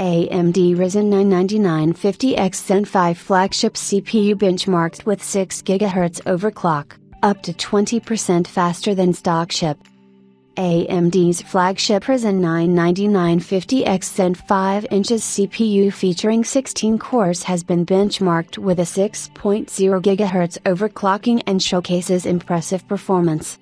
AMD Ryzen 9 9950X Zen 5 flagship CPU benchmarked with 6 GHz overclock, up to 20% faster than stock chip. AMD's flagship Ryzen 9 9950X Zen 5 inches CPU featuring 16 cores has been benchmarked with a 6.0 GHz overclocking and showcases impressive performance.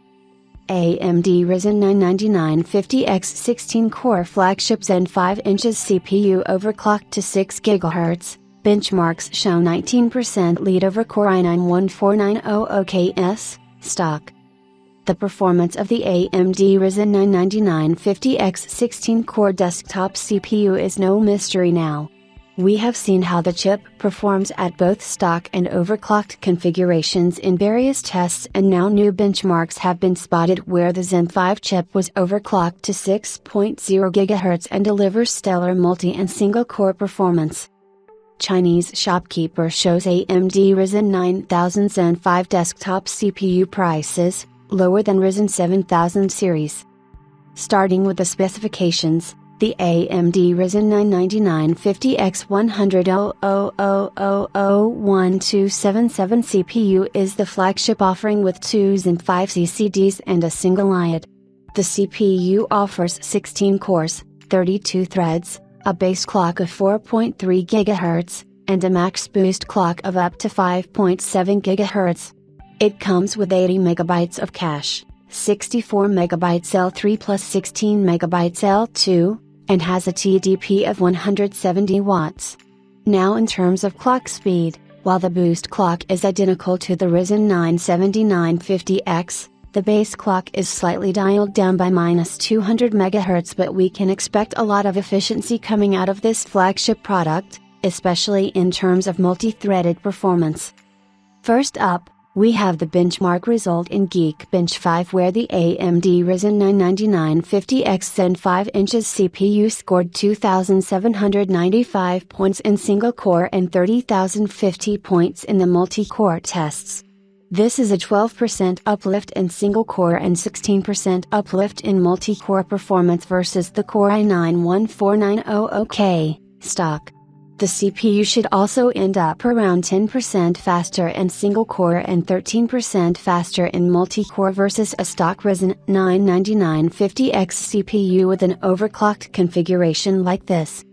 AMD Ryzen 9 9950X 16-core flagship Zen 5 inches CPU overclocked to 6 GHz, benchmarks show 19% lead over Core i9 14900KS, stock. The performance of the AMD Ryzen 9 9950X 16-core desktop CPU is no mystery now. We have seen how the chip performs at both stock and overclocked configurations in various tests, and now new benchmarks have been spotted where the Zen 5 chip was overclocked to 6.0 GHz and delivers stellar multi and single core performance. Chinese shopkeeper shows AMD Ryzen 9000 Zen 5 desktop CPU prices, lower than Ryzen 7000 series. Starting with the specifications, the AMD Ryzen 9 9950X 100,000,000,1277 CPU is the flagship offering with 2 Zen 5 CCDs and a single IOD. The CPU offers 16 cores, 32 threads, a base clock of 4.3 GHz, and a max boost clock of up to 5.7 GHz. It comes with 80 MB of cache, 64 MB L3 plus 16 MB L2, and has a TDP of 170 watts. Now in terms of clock speed, while the boost clock is identical to the Ryzen 9 7950X, the base clock is slightly dialed down by -200 MHz, but we can expect a lot of efficiency coming out of this flagship product, especially in terms of multi-threaded performance. First up, we have the benchmark result in Geekbench 5, where the AMD Ryzen 9 9950X Zen 5 inches CPU scored 2,795 points in single-core and 30,050 points in the multi-core tests. This is a 12% uplift in single-core and 16% uplift in multi-core performance versus the Core i9 14900K, stock. The CPU should also end up around 10% faster in single-core and 13% faster in multi-core versus a stock Ryzen 9 9950X CPU with an overclocked configuration like this.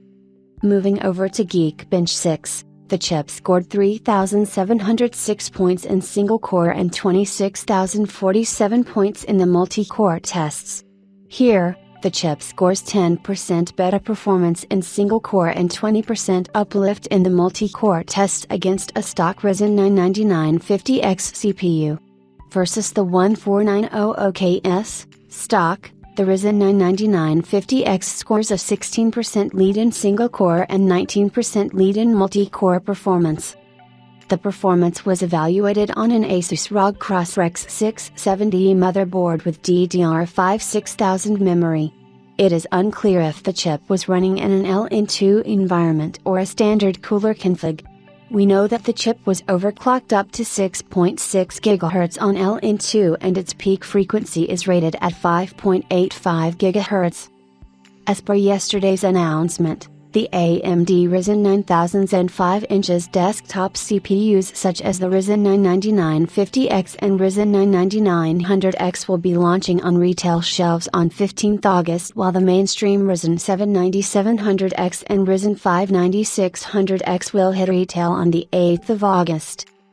Moving over to Geekbench 6, the chip scored 3,706 points in single-core and 26,047 points in the multi-core tests. Here, the chip scores 10% better performance in single-core and 20% uplift in the multi-core test against a stock Ryzen 9 9950X CPU. Versus the 14900KS, stock, the Ryzen 9 9950X scores a 16% lead in single-core and 19% lead in multi-core performance. The performance was evaluated on an Asus ROG Crossrex 670 motherboard with DDR5 6000 memory. It is unclear if the chip was running in an LN2 environment or a standard cooler config. We know that the chip was overclocked up to 6.6 GHz on LN2 and its peak frequency is rated at 5.85 GHz. As per yesterday's announcement, the AMD Ryzen 9000 Zen 5 inches desktop CPUs such as the Ryzen 9 9950X and Ryzen 9 9900X will be launching on retail shelves on 15th August, while the mainstream Ryzen 7 9700X and Ryzen 5 9600X will hit retail on the 8th of August.